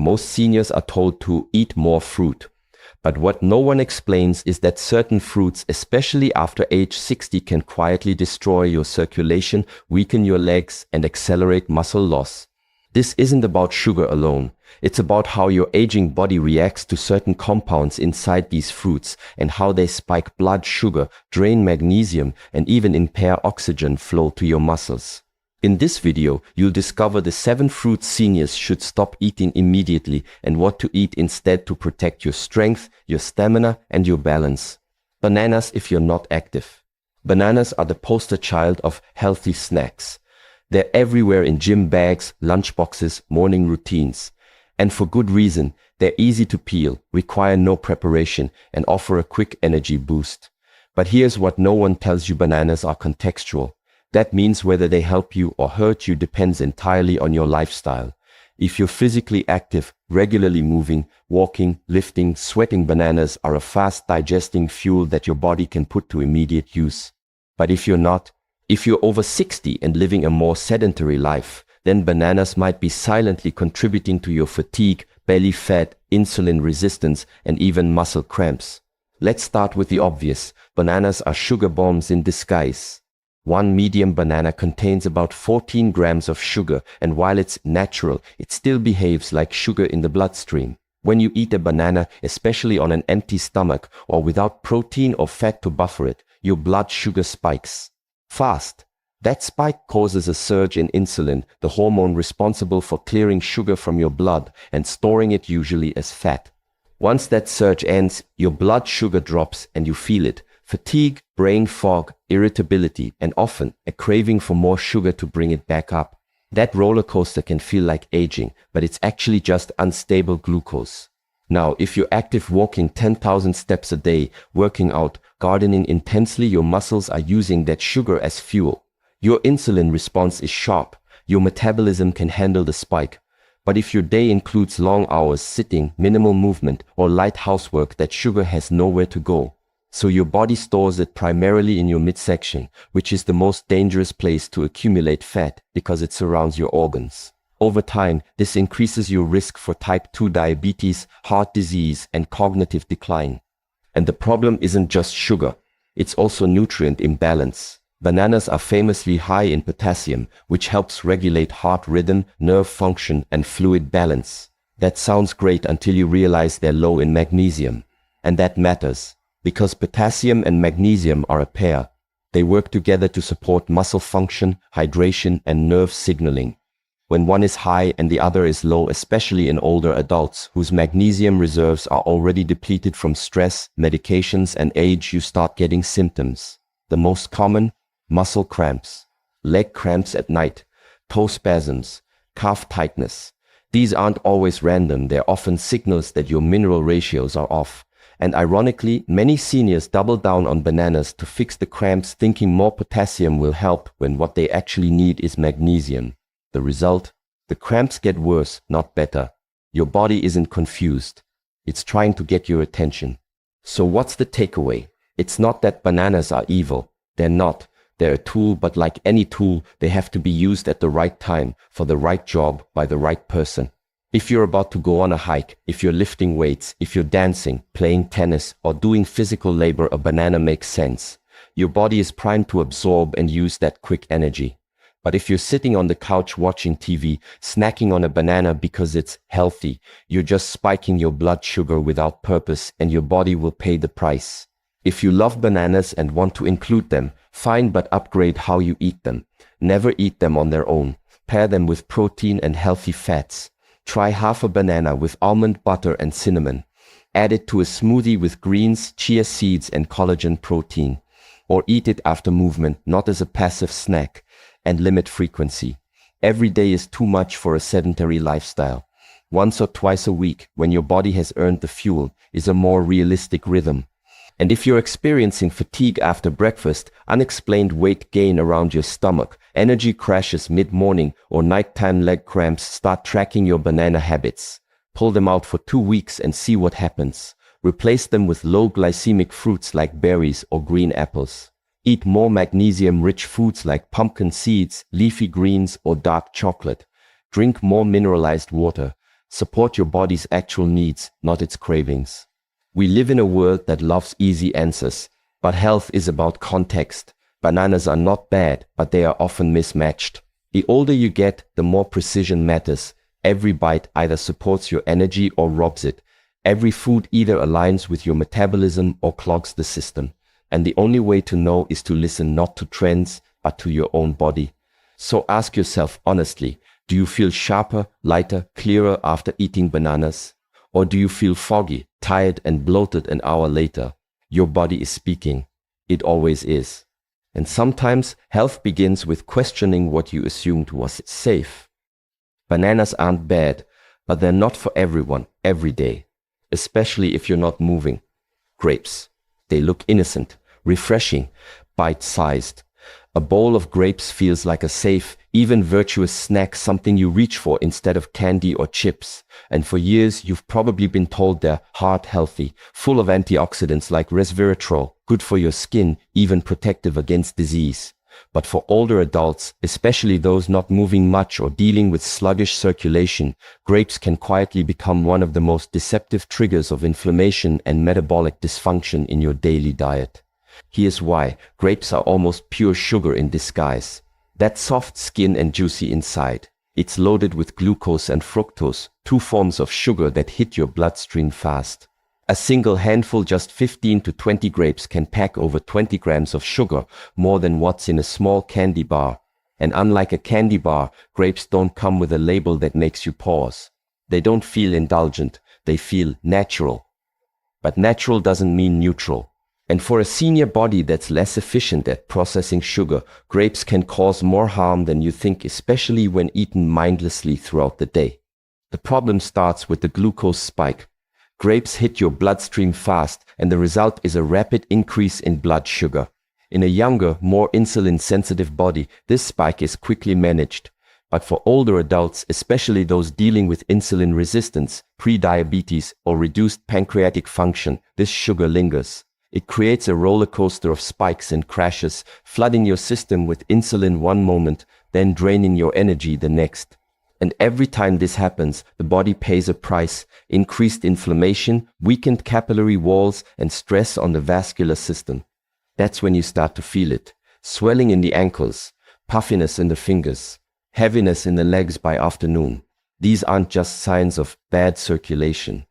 Most seniors are told to eat more fruit. But what no one explains is that certain fruits, especially after age 60, can quietly destroy your circulation, weaken your legs, and accelerate muscle loss. This isn't about sugar alone. It's about how your aging body reacts to certain compounds inside these fruits and how they spike blood sugar, drain magnesium, and even impair oxygen flow to your muscles. In this video, you'll discover the 7 fruits seniors should stop eating immediately and what to eat instead to protect your strength, your stamina, and your balance. Bananas if you're not active. Bananas are the poster child of healthy snacks. They're everywhere in gym bags, lunchboxes, morning routines. And for good reason. They're easy to peel, require no preparation, and offer a quick energy boost. But here's what no one tells you: bananas are contextual. That means whether they help you or hurt you depends entirely on your lifestyle. If you're physically active, regularly moving, walking, lifting, sweating, bananas are a fast digesting fuel that your body can put to immediate use. But if you're not, if you're over 60 and living a more sedentary life, then bananas might be silently contributing to your fatigue, belly fat, insulin resistance, and even muscle cramps. Let's start with the obvious. Bananas are sugar bombs in disguise. One medium banana contains about 14 grams of sugar, and while it's natural, it still behaves like sugar in the bloodstream. When you eat a banana, especially on an empty stomach or without protein or fat to buffer it, your blood sugar spikes fast. That spike causes a surge in insulin, the hormone responsible for clearing sugar from your blood and storing it usually as fat. Once that surge ends, your blood sugar drops and you feel it. Fatigue, brain fog, irritability, and often a craving for more sugar to bring it back up. That roller coaster can feel like aging, but it's actually just unstable glucose. Now, if you're active, walking 10,000 steps a day, working out, gardening intensely, your muscles are using that sugar as fuel. Your insulin response is sharp. Your metabolism can handle the spike. But if your day includes long hours sitting, minimal movement, or light housework, that sugar has nowhere to go. So your body stores it primarily in your midsection, which is the most dangerous place to accumulate fat because it surrounds your organs. Over time, this increases your risk for type 2 diabetes, heart disease, and cognitive decline. And the problem isn't just sugar, it's also nutrient imbalance. Bananas are famously high in potassium, which helps regulate heart rhythm, nerve function, and fluid balance. That sounds great until you realize they're low in magnesium. And that matters, because potassium and magnesium are a pair. They work together to support muscle function, hydration, and nerve signaling. When one is high and the other is low, especially in older adults whose magnesium reserves are already depleted from stress, medications, and age, you start getting symptoms. The most common: muscle cramps, leg cramps at night, toe spasms, calf tightness. These aren't always random. They're often signals that your mineral ratios are off. And ironically, many seniors double down on bananas to fix the cramps, thinking more potassium will help when what they actually need is magnesium. The result? The cramps get worse, not better. Your body isn't confused. It's trying to get your attention. So what's the takeaway? It's not that bananas are evil. They're not. They're a tool, but like any tool, they have to be used at the right time, for the right job, by the right person. If you're about to go on a hike, if you're lifting weights, if you're dancing, playing tennis, or doing physical labor, a banana makes sense. Your body is primed to absorb and use that quick energy. But if you're sitting on the couch watching TV, snacking on a banana because it's healthy, you're just spiking your blood sugar without purpose, and your body will pay the price. If you love bananas and want to include them, fine, but upgrade how you eat them. Never eat them on their own. Pair them with protein and healthy fats. Try half a banana with almond butter and cinnamon. Add it to a smoothie with greens, chia seeds, and collagen protein. Or eat it after movement, not as a passive snack. And limit frequency. Every day is too much for a sedentary lifestyle. Once or twice a week, when your body has earned the fuel, is a more realistic rhythm. And if you're experiencing fatigue after breakfast, unexplained weight gain around your stomach, energy crashes mid-morning, or nighttime leg cramps, start tracking your banana habits. Pull them out for 2 weeks and see what happens. Replace them with low glycemic fruits like berries or green apples. Eat more magnesium-rich foods like pumpkin seeds, leafy greens, or dark chocolate. Drink more mineralized water. Support your body's actual needs, not its cravings. We live in a world that loves easy answers, but health is about context. Bananas are not bad, but they are often mismatched. The older you get, the more precision matters. Every bite either supports your energy or robs it. Every food either aligns with your metabolism or clogs the system. And the only way to know is to listen not to trends, but to your own body. So ask yourself honestly, do you feel sharper, lighter, clearer after eating bananas? Or do you feel foggy, tired, and bloated an hour later? Your body is speaking. It always is. And sometimes health begins with questioning what you assumed was safe. Bananas aren't bad, but they're not for everyone, every day. Especially if you're not moving. Grapes. They look innocent, refreshing, bite-sized. A bowl of grapes feels like a safe, even virtuous snack, something you reach for instead of candy or chips. And for years, you've probably been told they're heart healthy, full of antioxidants like resveratrol, good for your skin, even protective against disease. But for older adults, especially those not moving much or dealing with sluggish circulation, grapes can quietly become one of the most deceptive triggers of inflammation and metabolic dysfunction in your daily diet. Here's why. Grapes are almost pure sugar in disguise. That soft skin and juicy inside. It's loaded with glucose and fructose, two forms of sugar that hit your bloodstream fast. A single handful, just 15 to 20 grapes, can pack over 20 grams of sugar, more than what's in a small candy bar. And unlike a candy bar, grapes don't come with a label that makes you pause. They don't feel indulgent, they feel natural. But natural doesn't mean neutral. And for a senior body that's less efficient at processing sugar, grapes can cause more harm than you think, especially when eaten mindlessly throughout the day. The problem starts with the glucose spike. Grapes hit your bloodstream fast, and the result is a rapid increase in blood sugar. In a younger, more insulin-sensitive body, this spike is quickly managed. But for older adults, especially those dealing with insulin resistance, pre-diabetes, or reduced pancreatic function, this sugar lingers. It creates a roller coaster of spikes and crashes, flooding your system with insulin one moment, then draining your energy the next. And every time this happens, the body pays a price: increased inflammation, weakened capillary walls, and stress on the vascular system. That's when you start to feel it. Swelling in the ankles, puffiness in the fingers, heaviness in the legs by afternoon. These aren't just signs of bad circulation.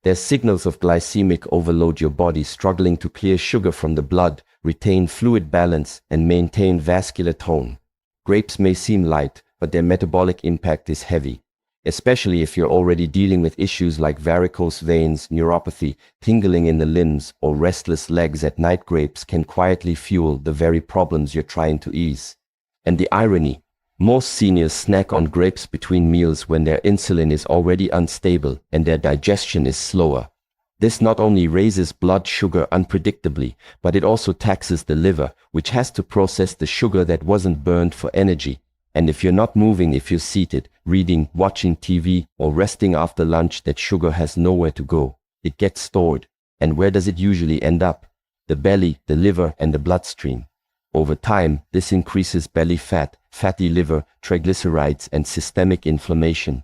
They're signals of glycemic overload, your body struggling to clear sugar from the blood, retain fluid balance, and maintain vascular tone. Grapes may seem light, but their metabolic impact is heavy, especially if you're already dealing with issues like varicose veins, neuropathy, tingling in the limbs, or restless legs at night. Grapes can quietly fuel the very problems you're trying to ease. And the irony, most seniors snack on grapes between meals when their insulin is already unstable and their digestion is slower. This not only raises blood sugar unpredictably, but it also taxes the liver, which has to process the sugar that wasn't burned for energy. And if you're not moving, if you're seated, reading, watching TV, or resting after lunch, that sugar has nowhere to go. It gets stored. And where does it usually end up? The belly, the liver, and the bloodstream. Over time, this increases belly fat, fatty liver, triglycerides, and systemic inflammation.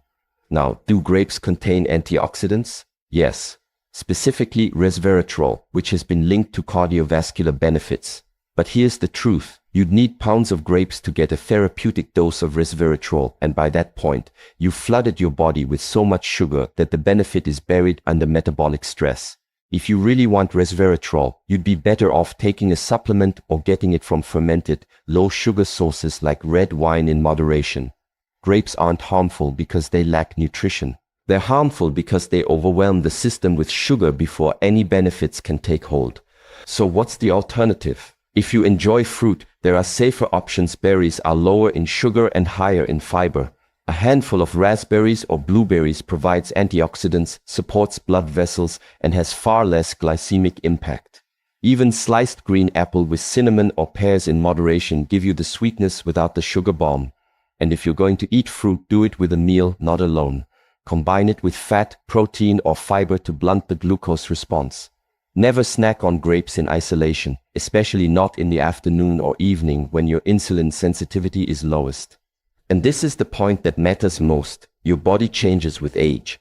Now, do grapes contain antioxidants? Yes. Specifically resveratrol, which has been linked to cardiovascular benefits. But here's the truth. You'd need pounds of grapes to get a therapeutic dose of resveratrol, and by that point, you've flooded your body with so much sugar that the benefit is buried under metabolic stress. If you really want resveratrol, you'd be better off taking a supplement or getting it from fermented, low-sugar sources like red wine in moderation. Grapes aren't harmful because they lack nutrition. They're harmful because they overwhelm the system with sugar before any benefits can take hold. So what's the alternative? If you enjoy fruit, there are safer options. Berries are lower in sugar and higher in fiber. A handful of raspberries or blueberries provides antioxidants, supports blood vessels, and has far less glycemic impact. Even sliced green apple with cinnamon or pears in moderation give you the sweetness without the sugar bomb. And if you're going to eat fruit, do it with a meal, not alone. Combine it with fat, protein, or fiber to blunt the glucose response. Never snack on grapes in isolation, especially not in the afternoon or evening when your insulin sensitivity is lowest. And this is the point that matters most. Your body changes with age.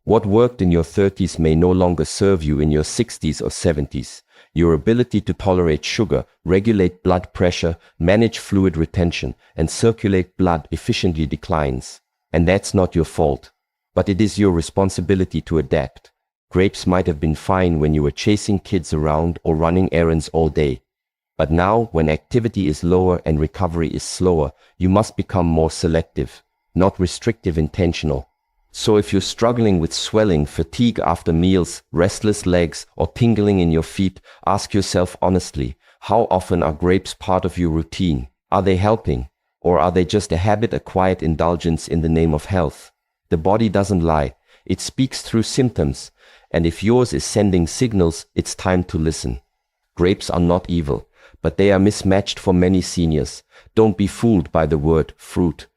What worked in your 30s may no longer serve you in your 60s or 70s. Your ability to tolerate sugar, regulate blood pressure, manage fluid retention, and circulate blood efficiently declines. And that's not your fault. But it is your responsibility to adapt. Grapes might have been fine when you were chasing kids around or running errands all day. But now, when activity is lower and recovery is slower, you must become more selective, not restrictive, intentional. So if you're struggling with swelling, fatigue after meals, restless legs, or tingling in your feet, ask yourself honestly, how often are grapes part of your routine? Are they helping? Or are they just a habit, a quiet indulgence in the name of health? The body doesn't lie. It speaks through symptoms. And if yours is sending signals, it's time to listen. Grapes are not evil, but they are mismatched for many seniors. Don't be fooled by the word fruit.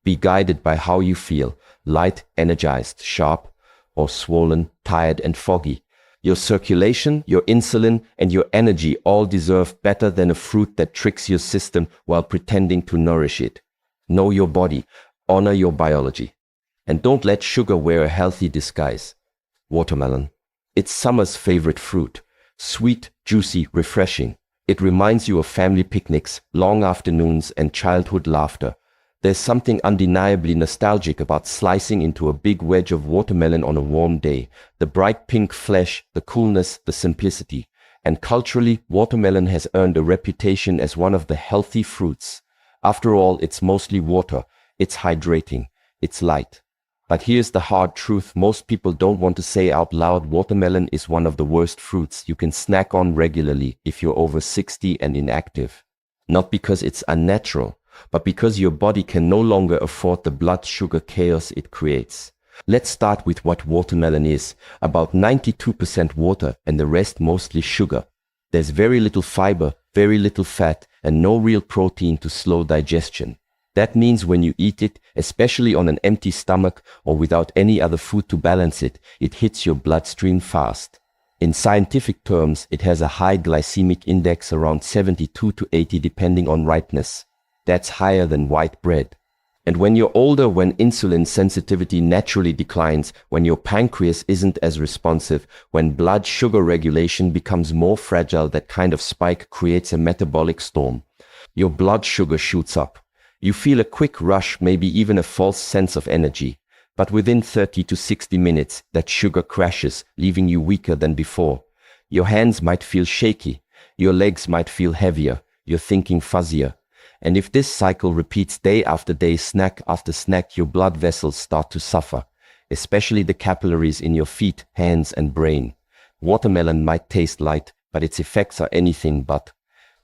Be guided by how you feel. Light, energized, sharp, or swollen, tired, and foggy. Your circulation, your insulin, and your energy all deserve better than a fruit that tricks your system while pretending to nourish it. Know your body, honor your biology, and don't let sugar wear a healthy disguise. Watermelon. It's summer's favorite fruit. Sweet, juicy, refreshing. It reminds you of family picnics, long afternoons, and childhood laughter. There's something undeniably nostalgic about slicing into a big wedge of watermelon on a warm day. The bright pink flesh, the coolness, the simplicity. And culturally, watermelon has earned a reputation as one of the healthy fruits. After all, it's mostly water. It's hydrating. It's light. But here's the hard truth most people don't want to say out loud. Watermelon is one of the worst fruits you can snack on regularly if you're over 60 and inactive. Not because it's unnatural, but because your body can no longer afford the blood sugar chaos it creates. Let's start with what watermelon is. About 92% water and the rest mostly sugar. There's very little fiber, very little fat, and no real protein to slow digestion. That means when you eat it, especially on an empty stomach or without any other food to balance it, it hits your bloodstream fast. In scientific terms, it has a high glycemic index around 72 to 80 depending on ripeness. That's higher than white bread. And when you're older, when insulin sensitivity naturally declines, when your pancreas isn't as responsive, when blood sugar regulation becomes more fragile, that kind of spike creates a metabolic storm. Your blood sugar shoots up. You feel a quick rush, maybe even a false sense of energy. But within 30 to 60 minutes, that sugar crashes, leaving you weaker than before. Your hands might feel shaky. Your legs might feel heavier. Your thinking fuzzier. And if this cycle repeats day after day, snack after snack, your blood vessels start to suffer, especially the capillaries in your feet, hands, and brain. Watermelon might taste light, but its effects are anything but.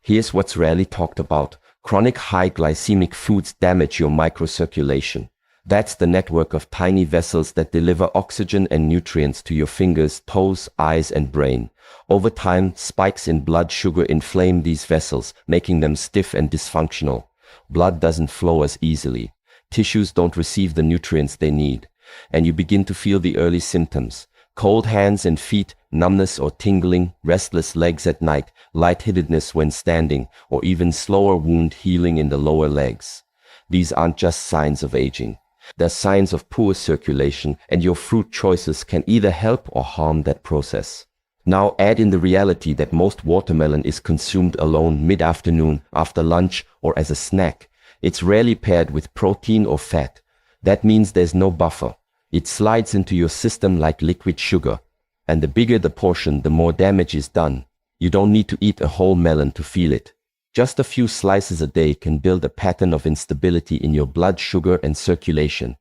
Here's what's rarely talked about. Chronic high glycemic foods damage your microcirculation. That's the network of tiny vessels that deliver oxygen and nutrients to your fingers, toes, eyes, and brain. Over time, spikes in blood sugar inflame these vessels, making them stiff and dysfunctional. Blood doesn't flow as easily. Tissues don't receive the nutrients they need. And you begin to feel the early symptoms. Cold hands and feet, numbness or tingling, restless legs at night, lightheadedness when standing, or even slower wound healing in the lower legs. These aren't just signs of aging. They're signs of poor circulation, and your fruit choices can either help or harm that process. Now add in the reality that most watermelon is consumed alone mid-afternoon, after lunch, or as a snack. It's rarely paired with protein or fat. That means there's no buffer. It slides into your system like liquid sugar. And the bigger the portion, the more damage is done. You don't need to eat a whole melon to feel it. Just a few slices a day can build a pattern of instability in your blood sugar and circulation.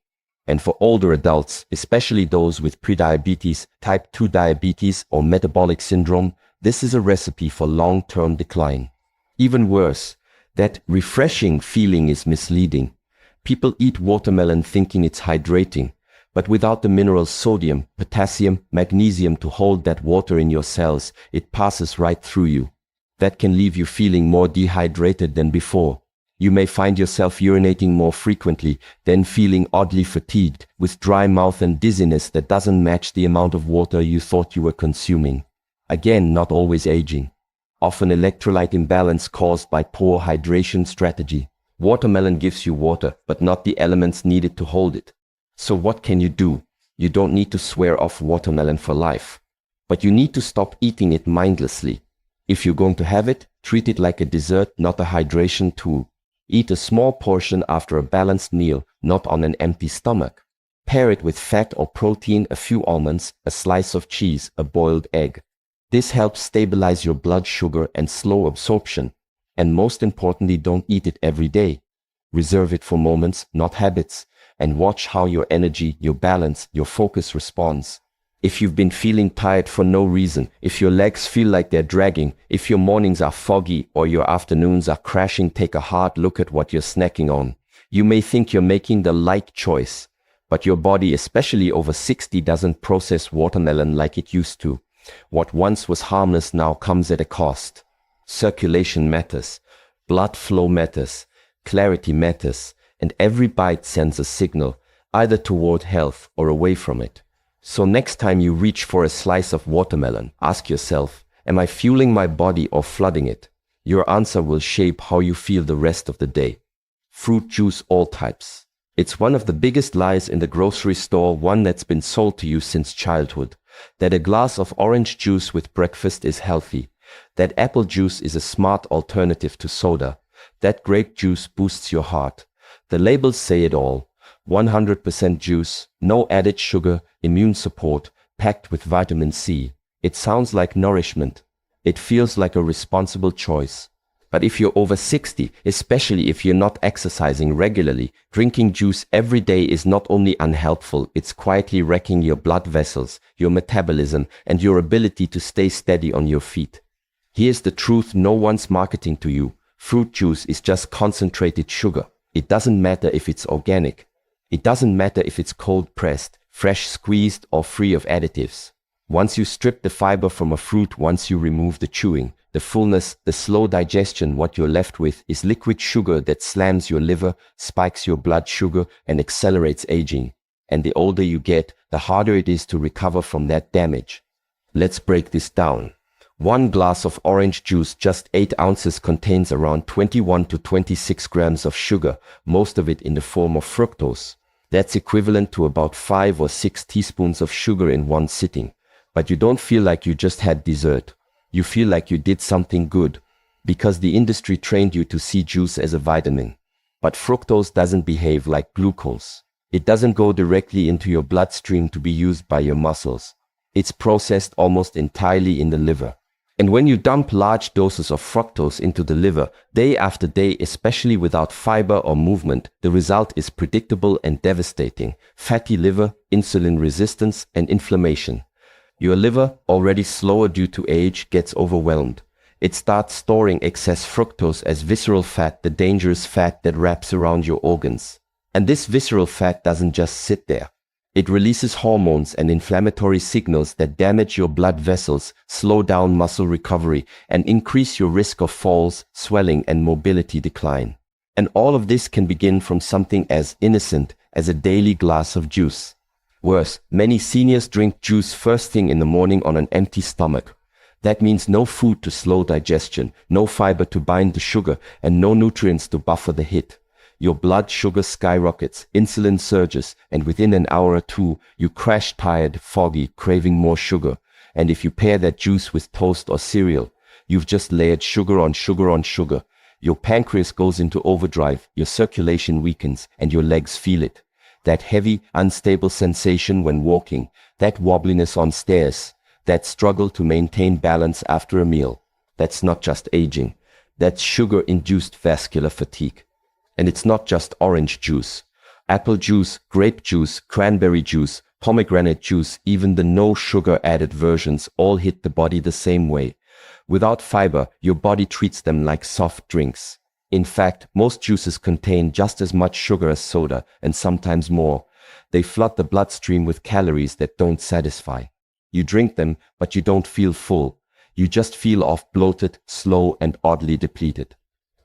And for older adults, especially those with prediabetes, type 2 diabetes, or metabolic syndrome, this is a recipe for long-term decline. Even worse, that refreshing feeling is misleading. People eat watermelon thinking it's hydrating, but without the minerals sodium, potassium, magnesium to hold that water in your cells, it passes right through you. That can leave you feeling more dehydrated than before. You may find yourself urinating more frequently, then feeling oddly fatigued, with dry mouth and dizziness that doesn't match the amount of water you thought you were consuming. Again, not always aging. Often electrolyte imbalance caused by poor hydration strategy. Watermelon gives you water, but not the elements needed to hold it. So what can you do? You don't need to swear off watermelon for life, but you need to stop eating it mindlessly. If you're going to have it, treat it like a dessert, not a hydration tool. Eat a small portion after a balanced meal, not on an empty stomach. Pair it with fat or protein, a few almonds, a slice of cheese, a boiled egg. This helps stabilize your blood sugar and slow absorption. And most importantly, don't eat it every day. Reserve it for moments, not habits, and watch how your energy, your balance, your focus responds. If you've been feeling tired for no reason, if your legs feel like they're dragging, if your mornings are foggy or your afternoons are crashing, take a hard look at what you're snacking on. You may think you're making the right choice, but your body, especially over 60, doesn't process watermelon like it used to. What once was harmless now comes at a cost. Circulation matters, blood flow matters, clarity matters, and every bite sends a signal, either toward health or away from it. So next time you reach for a slice of watermelon, ask yourself, am I fueling my body or flooding it? Your answer will shape how you feel the rest of the day. Fruit juice, all types. It's one of the biggest lies in the grocery store, one that's been sold to you since childhood. That a glass of orange juice with breakfast is healthy. That apple juice is a smart alternative to soda. That grape juice boosts your heart. The labels say it all. 100% juice, no added sugar, immune support, packed with vitamin C. It sounds like nourishment. It feels like a responsible choice. But if you're over 60, especially if you're not exercising regularly, drinking juice every day is not only unhelpful, it's quietly wrecking your blood vessels, your metabolism, and your ability to stay steady on your feet. Here's the truth no one's marketing to you. Fruit juice is just concentrated sugar. It doesn't matter if it's organic. It doesn't matter if it's cold pressed, fresh squeezed, or free of additives. Once you strip the fiber from a fruit, once you remove the chewing, the fullness, the slow digestion, what you're left with is liquid sugar that slams your liver, spikes your blood sugar, and accelerates aging. And the older you get, the harder it is to recover from that damage. Let's break this down. 1 glass of orange juice, just 8 ounces, contains around 21 to 26 grams of sugar, most of it in the form of fructose. That's equivalent to about 5 or 6 teaspoons of sugar in one sitting. But you don't feel like you just had dessert. You feel like you did something good, because the industry trained you to see juice as a vitamin. But fructose doesn't behave like glucose. It doesn't go directly into your bloodstream to be used by your muscles. It's processed almost entirely in the liver. And when you dump large doses of fructose into the liver, day after day, especially without fiber or movement, the result is predictable and devastating. Fatty liver, insulin resistance, and inflammation. Your liver, already slower due to age, gets overwhelmed. It starts storing excess fructose as visceral fat, the dangerous fat that wraps around your organs. And this visceral fat doesn't just sit there. It releases hormones and inflammatory signals that damage your blood vessels, slow down muscle recovery, and increase your risk of falls, swelling, and mobility decline. And all of this can begin from something as innocent as a daily glass of juice. Worse, many seniors drink juice first thing in the morning on an empty stomach. That means no food to slow digestion, no fiber to bind the sugar, and no nutrients to buffer the hit. Your blood sugar skyrockets, insulin surges, and within an hour or two, you crash tired, foggy, craving more sugar. And if you pair that juice with toast or cereal, you've just layered sugar on sugar on sugar. Your pancreas goes into overdrive, your circulation weakens, and your legs feel it. That heavy, unstable sensation when walking, that wobbliness on stairs, that struggle to maintain balance after a meal. That's not just aging. That's sugar-induced vascular fatigue. And it's not just orange juice. Apple juice, grape juice, cranberry juice, pomegranate juice, even the no sugar added versions all hit the body the same way. Without fiber, your body treats them like soft drinks. In fact, most juices contain just as much sugar as soda, and sometimes more. They flood the bloodstream with calories that don't satisfy. You drink them, but you don't feel full. You just feel off, bloated, slow, and oddly depleted.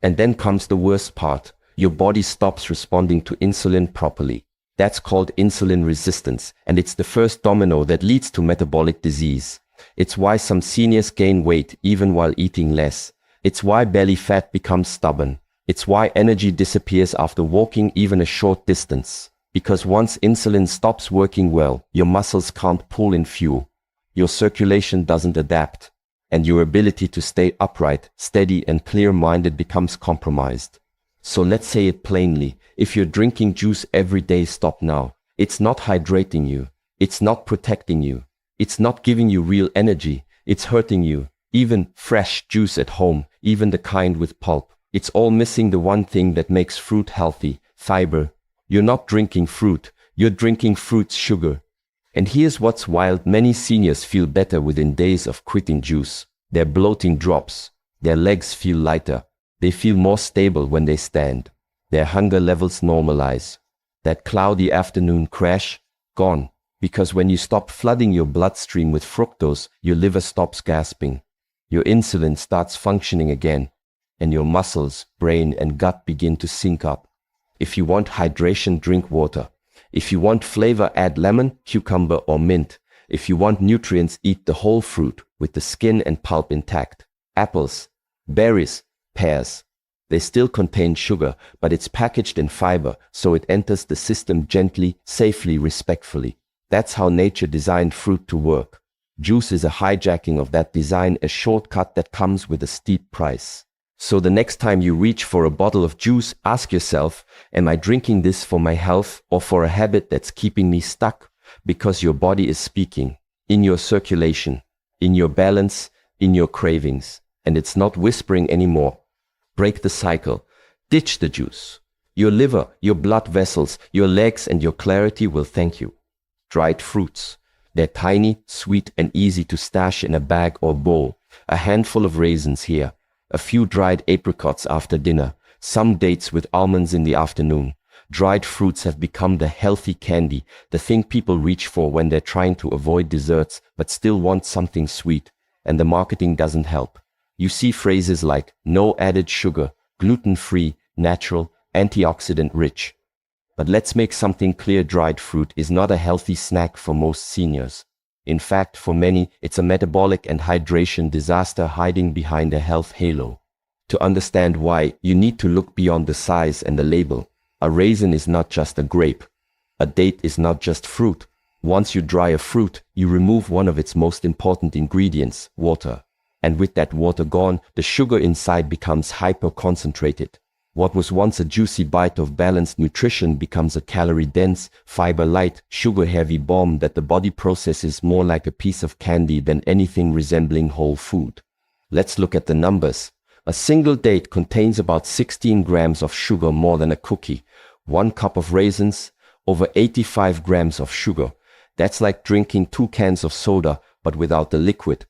And then comes the worst part. Your body stops responding to insulin properly. That's called insulin resistance, and it's the first domino that leads to metabolic disease. It's why some seniors gain weight even while eating less. It's why belly fat becomes stubborn. It's why energy disappears after walking even a short distance. Because once insulin stops working well, your muscles can't pull in fuel. Your circulation doesn't adapt, and your ability to stay upright, steady, and clear-minded becomes compromised. So let's say it plainly. If you're drinking juice every day, stop now. It's not hydrating you. It's not protecting you. It's not giving you real energy. It's hurting you. Even fresh juice at home, even the kind with pulp, it's all missing the one thing that makes fruit healthy: fiber. You're not drinking fruit. You're drinking fruit's sugar. And here's what's wild. Many seniors feel better within days of quitting juice. Their bloating drops. Their legs feel lighter. They feel more stable when they stand. Their hunger levels normalize. That cloudy afternoon crash, gone. Because when you stop flooding your bloodstream with fructose, your liver stops gasping. Your insulin starts functioning again. And your muscles, brain, and gut begin to sync up. If you want hydration, drink water. If you want flavor, add lemon, cucumber, or mint. If you want nutrients, eat the whole fruit with the skin and pulp intact. Apples, berries, pears. They still contain sugar, but it's packaged in fiber, so it enters the system gently, safely, respectfully. That's how nature designed fruit to work. Juice is a hijacking of that design, a shortcut that comes with a steep price. So the next time you reach for a bottle of juice, ask yourself, am I drinking this for my health or for a habit that's keeping me stuck? Because your body is speaking, in your circulation, in your balance, in your cravings, and it's not whispering anymore. Break the cycle. Ditch the juice. Your liver, your blood vessels, your legs, and your clarity will thank you. Dried fruits. They're tiny, sweet, and easy to stash in a bag or bowl. A handful of raisins here. A few dried apricots after dinner, some dates with almonds in the afternoon. Dried fruits have become the healthy candy, the thing people reach for when they're trying to avoid desserts but still want something sweet, and the marketing doesn't help. You see phrases like no added sugar, gluten-free, natural, antioxidant-rich. But let's make something clear: dried fruit is not a healthy snack for most seniors. In fact, for many, it's a metabolic and hydration disaster hiding behind a health halo. To understand why, you need to look beyond the size and the label. A raisin is not just a grape. A date is not just fruit. Once you dry a fruit, you remove one of its most important ingredients, water. And with that water gone, the sugar inside becomes hyper-concentrated. What was once a juicy bite of balanced nutrition becomes a calorie-dense, fiber-light, sugar-heavy bomb that the body processes more like a piece of candy than anything resembling whole food. Let's look at the numbers. A single date contains about 16 grams of sugar, more than a cookie. 1 cup of raisins, over 85 grams of sugar. That's like drinking 2 cans of soda, but without the liquid.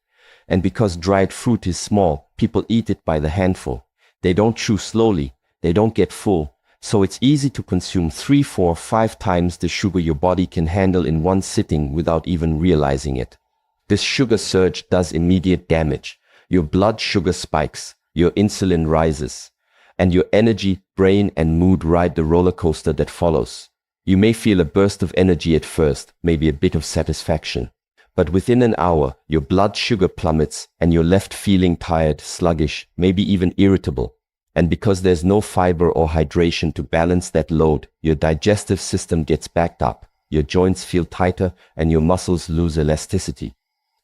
And because dried fruit is small, people eat it by the handful. They don't chew slowly. They don't get full, so it's easy to consume 3, 4, 5 times the sugar your body can handle in one sitting without even realizing it. This sugar surge does immediate damage. Your blood sugar spikes, your insulin rises, and your energy, brain, and mood ride the roller coaster that follows. You may feel a burst of energy at first, maybe a bit of satisfaction. But within an hour, your blood sugar plummets and you're left feeling tired, sluggish, maybe even irritable. And because there's no fiber or hydration to balance that load, your digestive system gets backed up, your joints feel tighter, and your muscles lose elasticity.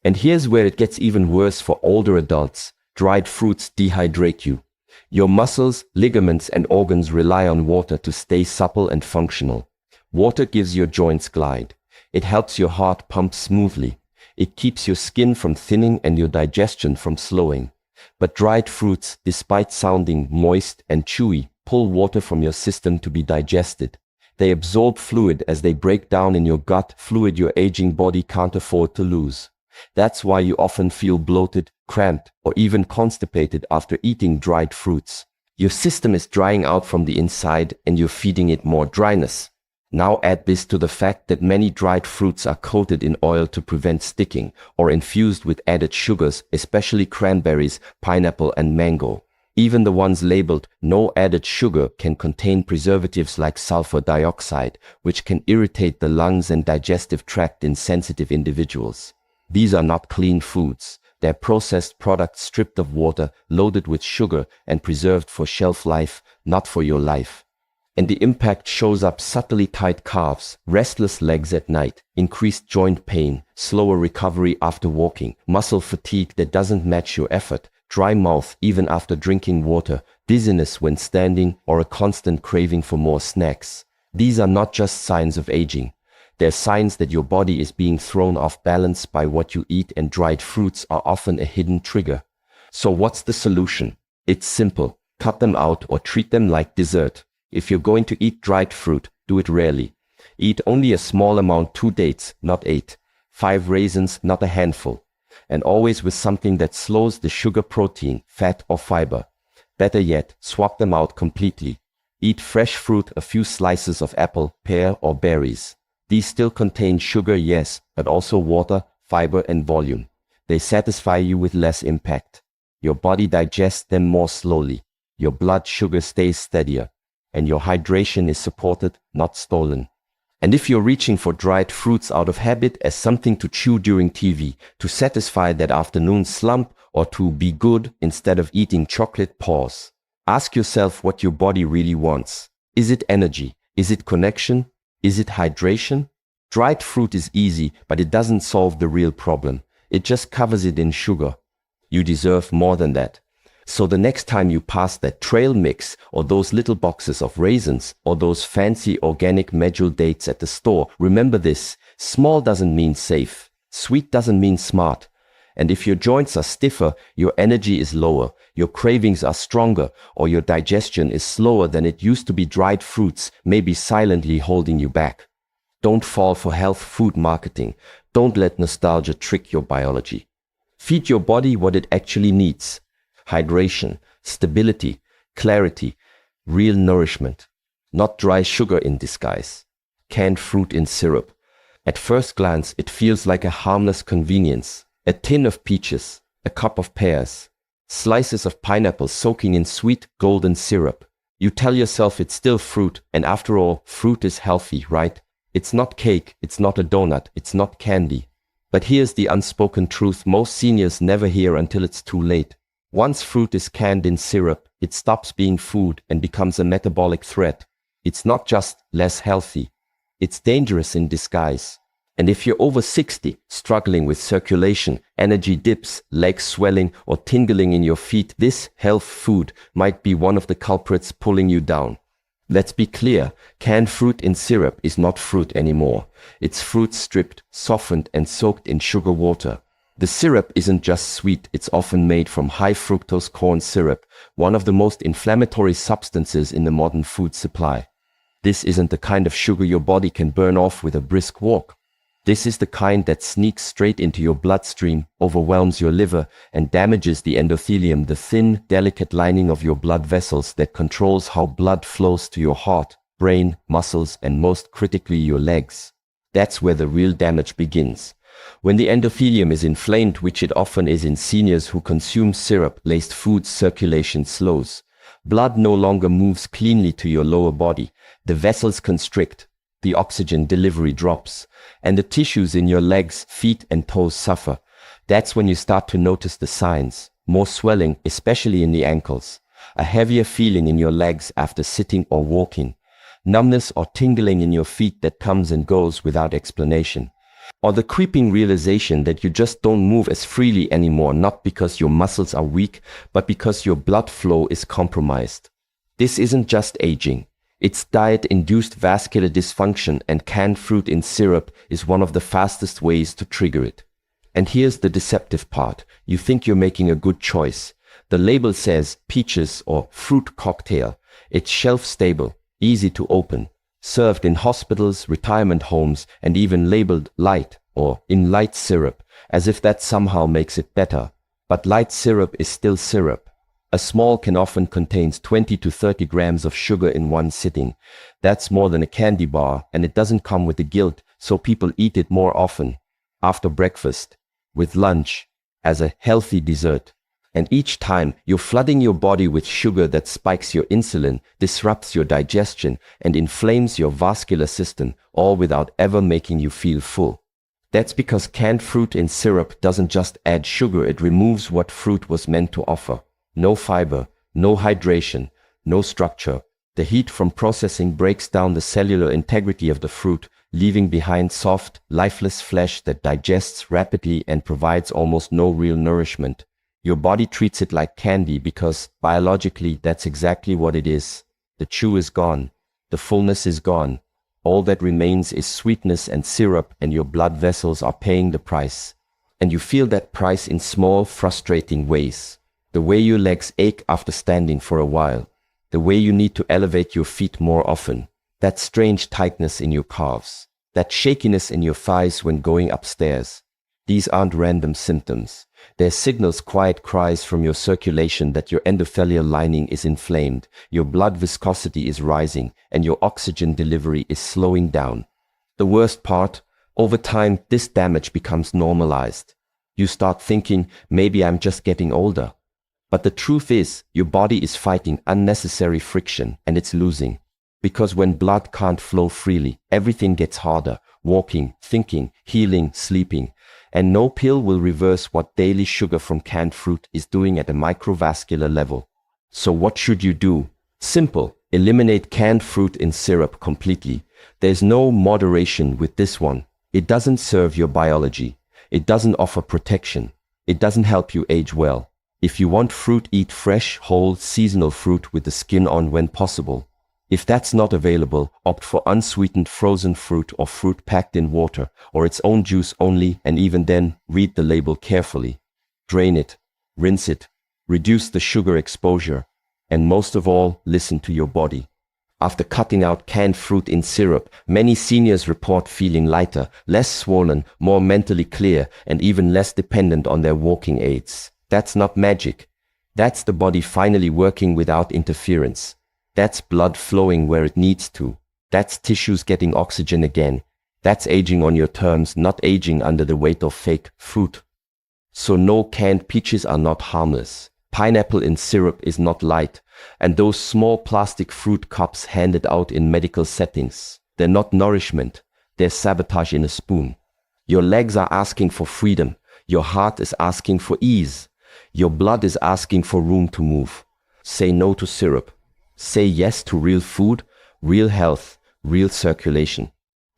And here's where it gets even worse for older adults. Dried fruits dehydrate you. Your muscles, ligaments, and organs rely on water to stay supple and functional. Water gives your joints glide. It helps your heart pump smoothly. It keeps your skin from thinning and your digestion from slowing. But dried fruits, despite sounding moist and chewy, pull water from your system to be digested. They absorb fluid as they break down in your gut, fluid your aging body can't afford to lose. That's why you often feel bloated, cramped, or even constipated after eating dried fruits. Your system is drying out from the inside and you're feeding it more dryness. Now add this to the fact that many dried fruits are coated in oil to prevent sticking or infused with added sugars, especially cranberries, pineapple, and mango. Even the ones labeled no added sugar can contain preservatives like sulfur dioxide, which can irritate the lungs and digestive tract in sensitive individuals. These are not clean foods. They're processed products stripped of water, loaded with sugar, and preserved for shelf life, not for your life. And the impact shows up subtly: tight calves, restless legs at night, increased joint pain, slower recovery after walking, muscle fatigue that doesn't match your effort, dry mouth even after drinking water, dizziness when standing, or a constant craving for more snacks. These are not just signs of aging. They're signs that your body is being thrown off balance by what you eat, and dried fruits are often a hidden trigger. So what's the solution? It's simple. Cut them out or treat them like dessert. If you're going to eat dried fruit, do it rarely. Eat only a small amount: 2 dates, not 8. 5 raisins, not a handful. And always with something that slows the sugar, protein, fat, or fiber. Better yet, swap them out completely. Eat fresh fruit, a few slices of apple, pear, or berries. These still contain sugar, yes, but also water, fiber, and volume. They satisfy you with less impact. Your body digests them more slowly. Your blood sugar stays steadier. And your hydration is supported, not stolen. And if you're reaching for dried fruits out of habit, as something to chew during TV, to satisfy that afternoon slump, or to be good instead of eating chocolate, pause. Ask yourself what your body really wants. Is it energy? Is it connection? Is it hydration? Dried fruit is easy, but it doesn't solve the real problem. It just covers it in sugar. You deserve more than that. So the next time you pass that trail mix, or those little boxes of raisins, or those fancy organic medjool dates at the store, remember this: small doesn't mean safe. Sweet doesn't mean smart. And if your joints are stiffer, your energy is lower, your cravings are stronger, or your digestion is slower than it used to be, dried fruits may be silently holding you back. Don't fall for health food marketing. Don't let nostalgia trick your biology. Feed your body what it actually needs. Hydration, stability, clarity, real nourishment. Not dry sugar in disguise. Canned fruit in syrup. At first glance, it feels like a harmless convenience. A tin of peaches, a cup of pears, slices of pineapple soaking in sweet golden syrup. You tell yourself it's still fruit, and after all, fruit is healthy, right? It's not cake, it's not a donut, it's not candy. But here's the unspoken truth most seniors never hear until it's too late. Once fruit is canned in syrup, it stops being food and becomes a metabolic threat. It's not just less healthy, it's dangerous in disguise. And if you're over 60, struggling with circulation, energy dips, leg swelling, or tingling in your feet, this health food might be one of the culprits pulling you down. Let's be clear, canned fruit in syrup is not fruit anymore. It's fruit stripped, softened, and soaked in sugar water. The syrup isn't just sweet, it's often made from high fructose corn syrup, one of the most inflammatory substances in the modern food supply. This isn't the kind of sugar your body can burn off with a brisk walk. This is the kind that sneaks straight into your bloodstream, overwhelms your liver, and damages the endothelium, the thin, delicate lining of your blood vessels that controls how blood flows to your heart, brain, muscles, and most critically, your legs. That's where the real damage begins. When the endothelium is inflamed, which it often is in seniors who consume syrup-laced foods, circulation slows. Blood no longer moves cleanly to your lower body. The vessels constrict, the oxygen delivery drops, and the tissues in your legs, feet, and toes suffer. That's when you start to notice the signs. More swelling, especially in the ankles. A heavier feeling in your legs after sitting or walking. Numbness or tingling in your feet that comes and goes without explanation. Or the creeping realization that you just don't move as freely anymore, not because your muscles are weak, but because your blood flow is compromised. This isn't just aging. It's diet-induced vascular dysfunction, and canned fruit in syrup is one of the fastest ways to trigger it. And here's the deceptive part. You think you're making a good choice. The label says peaches or fruit cocktail. It's shelf-stable, easy to open. Served in hospitals, retirement homes, and even labeled light or in light syrup, as if that somehow makes it better. But light syrup is still syrup. A small can often contains 20 to 30 grams of sugar in one sitting. That's more than a candy bar, and it doesn't come with the guilt, so people eat it more often. After breakfast, with lunch, as a healthy dessert. And each time, you're flooding your body with sugar that spikes your insulin, disrupts your digestion, and inflames your vascular system, all without ever making you feel full. That's because canned fruit in syrup doesn't just add sugar, it removes what fruit was meant to offer. No fiber, no hydration, no structure, The heat from processing breaks down the cellular integrity of the fruit, leaving behind soft, lifeless flesh that digests rapidly and provides almost no real nourishment. Your body treats it like candy because, biologically, that's exactly what it is. The chew is gone. The fullness is gone. All that remains is sweetness and syrup, and your blood vessels are paying the price. And you feel that price in small, frustrating ways. The way your legs ache after standing for a while. The way you need to elevate your feet more often. That strange tightness in your calves. That shakiness in your thighs when going upstairs. These aren't random symptoms. They're signals, quiet cries from your circulation that your endothelial lining is inflamed, your blood viscosity is rising, and your oxygen delivery is slowing down. The worst part, over time, this damage becomes normalized. You start thinking, maybe I'm just getting older. But the truth is, your body is fighting unnecessary friction, and it's losing. Because when blood can't flow freely, everything gets harder. Walking, thinking, healing, sleeping. And no pill will reverse what daily sugar from canned fruit is doing at a microvascular level. So what should you do? Simple. Eliminate canned fruit in syrup completely. There's no moderation with this one. It doesn't serve your biology. It doesn't offer protection. It doesn't help you age well. If you want fruit, eat fresh, whole, seasonal fruit with the skin on when possible. If that's not available, opt for unsweetened frozen fruit or fruit packed in water or its own juice only, and even then, read the label carefully. Drain it, rinse it, reduce the sugar exposure, and most of all, listen to your body. After cutting out canned fruit in syrup, many seniors report feeling lighter, less swollen, more mentally clear, and even less dependent on their walking aids. That's not magic. That's the body finally working without interference. That's blood flowing where it needs to. That's tissues getting oxygen again. That's aging on your terms, not aging under the weight of fake fruit. So no, canned peaches are not harmless. Pineapple in syrup is not light. And those small plastic fruit cups handed out in medical settings, they're not nourishment. They're sabotage in a spoon. Your legs are asking for freedom. Your heart is asking for ease. Your blood is asking for room to move. Say no to syrup. Say yes to real food, real health, real circulation.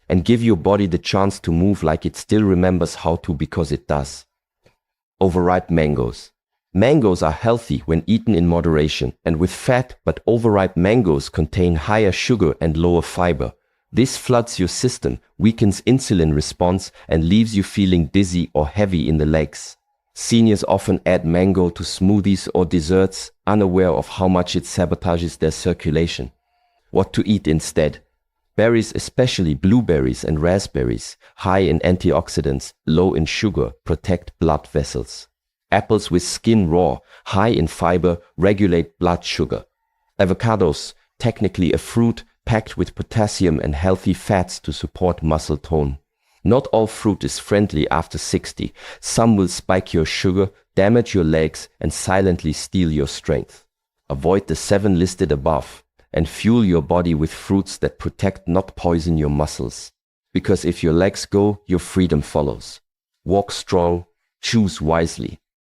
And give your body the chance to move like it still remembers how to, because it does. Overripe mangoes. Mangoes are healthy when eaten in moderation and with fat, but overripe mangoes contain higher sugar and lower fiber. This floods your system, weakens insulin response, and leaves you feeling dizzy or heavy in the legs. Seniors often add mango to smoothies or desserts, unaware of how much it sabotages their circulation. What to eat instead? Berries, especially blueberries and raspberries, high in antioxidants, low in sugar, protect blood vessels. Apples with skin raw, high in fiber, regulate blood sugar. Avocados, technically a fruit, packed with potassium and healthy fats to support muscle tone. Not all fruit is friendly after 60. Some will spike your sugar, damage your legs, and silently steal your strength. Avoid the 7 listed above, and fuel your body with fruits that protect, not poison your muscles. Because if your legs go, your freedom follows. Walk strong, choose wisely.